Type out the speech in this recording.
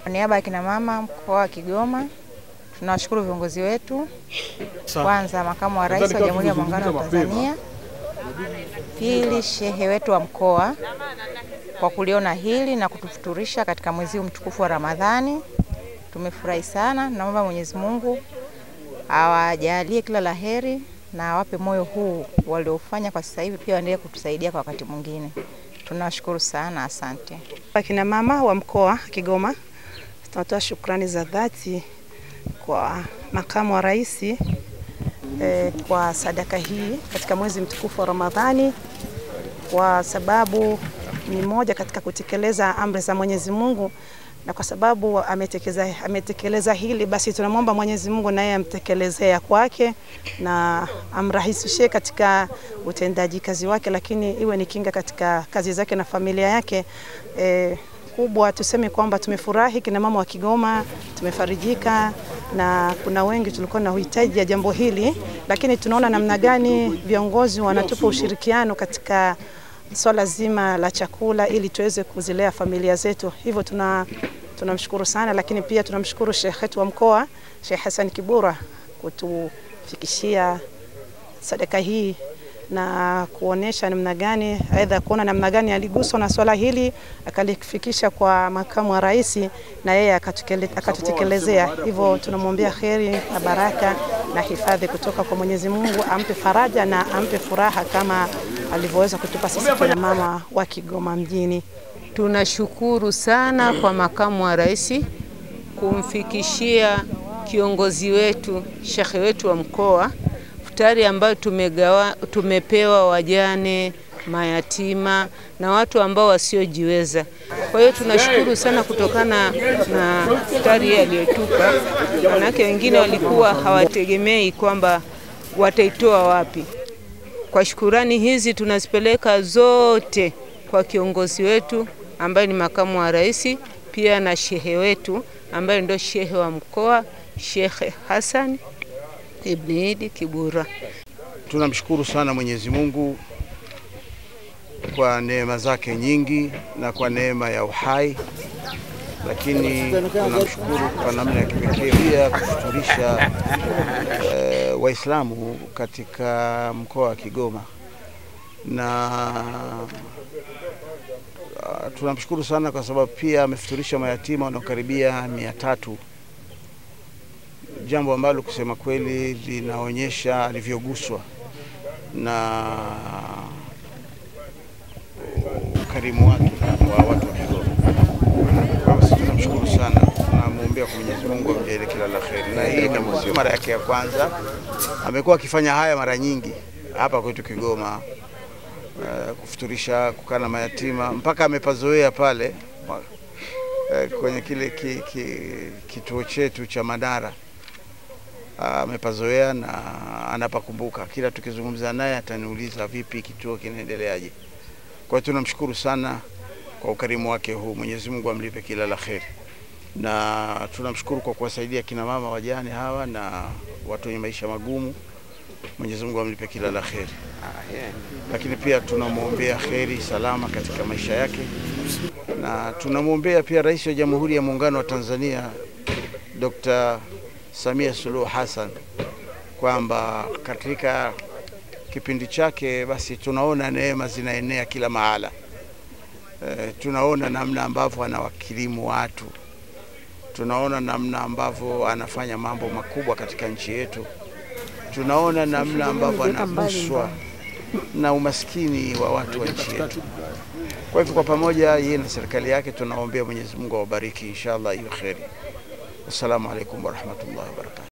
Kwa niaba ya kina mama mkoa wa Kigoma, tunawashukuru viongozi wetu. Kwanza makamu wa rais wa Jamhuri ya Muungano wa Tanzania, pili shehe wetu wa mkoa kwa kuliona hili na kutufuturisha katika mwezi mtukufu wa Ramadhani. Tumefurahi sana. Naomba Mwenyezi Mungu awajalie kila laheri na awape moyo huu waliofanya kwa sasa hivi, pia waendelee kutusaidia kwa wakati mwingine. Tunawashukuru sana, asante. Kina mama wa mkoa Kigoma, tunatoa shukrani za dhati kwa makamu wa rais kwa sadaka hii katika mwezi mtukufu wa Ramadhani, kwa sababu ni moja katika kutekeleza amri za Mwenyezi Mungu, na kwa sababu ametekeleza hili, basi tunamwomba Mwenyezi Mungu naye amtekelezea kwake na amrahisishie katika utendaji kazi wake, lakini iwe ni kinga katika kazi zake na familia yake. Kubwa tuseme kwamba tumefurahi kina mama wa Kigoma, tumefarijika, na kuna wengi tulikuwa na uhitaji ya jambo hili, lakini tunaona namna gani viongozi wanatupa ushirikiano katika swala zima la chakula ili tuweze kuzilea familia zetu. Hivyo tunamshukuru sana, lakini pia tunamshukuru Sheikh wetu wa mkoa, Sheikh Hassan Kibura, kutufikishia sadaka hii na kuonesha namna gani, aidha kuona namna gani aliguswa na swala hili akalifikisha kwa makamu wa rais na yeye akatutekelezea. Hivyo tunamwombea kheri na baraka na hifadhi kutoka kwa Mwenyezi Mungu, ampe faraja na ampe furaha kama alivyoweza kutupa sisi kina mama wa Kigoma mjini. Tunashukuru sana kwa makamu wa rais kumfikishia kiongozi wetu, shekhe wetu wa mkoa, futari ambayo tumepewa wajane, mayatima na watu ambao wasiojiweza. Kwa hiyo tunashukuru sana kutokana na futari aliyotupa, manake wengine walikuwa hawategemei kwamba wataitoa wapi. Kwa shukurani hizi tunazipeleka zote kwa kiongozi wetu ambaye ni makamu wa rais, pia na shehe wetu ambaye ndio shehe wa mkoa, Sheikh Hassan Ibn Kibura. Tunamshukuru sana Mwenyezi Mungu kwa neema zake nyingi na kwa neema ya uhai, lakini tunamshukuru kwa namna ya kipekee pia kufuturisha Waislamu katika mkoa wa Kigoma, na tunamshukuru sana kwa sababu pia amefuturisha mayatima wanaokaribia 300, jambo ambalo kusema kweli linaonyesha alivyoguswa na ukarimu wake wa watu wa Kigoma. Kwa hiyo tunamshukuru sana, tunamwombea kwa Mwenyezi Mungu amjalie kila la kheri. Na hii ni mara yake ya kwanza, amekuwa akifanya haya mara nyingi hapa kwetu Kigoma, kufuturisha, kukana mayatima, mpaka amepazoea pale kwenye kile kituo chetu cha Madara. Amepazoea na anapakumbuka. Kila tukizungumza naye ataniuliza vipi kituo kinaendeleaje. Kwa hiyo tunamshukuru sana kwa ukarimu wake huu. Mwenyezi Mungu amlipe kila la kheri. Na tunamshukuru kwa kuwasaidia kina mama wajane hawa na watu wenye maisha magumu. Mwenyezi Mungu amlipe kila la kheri. Lakini pia tunamwombea kheri salama katika maisha yake. Na tunamwombea pia Rais wa Jamhuri ya Muungano wa Tanzania, Dr. Samia Suluhu Hassan, kwamba katika kipindi chake basi tunaona neema zinaenea kila mahala. Tunaona namna ambavyo anawakirimu watu. Tunaona namna ambavyo anafanya mambo makubwa katika nchi yetu. Tunaona namna ambavyo anaguswa na umaskini wa watu wa nchi yetu. Kwa hivyo kwa pamoja yeye na serikali yake tunaombea Mwenyezi Mungu awabariki, inshallah iwe kheri. Assalamu alaikum warahmatullahi wabarakatuh.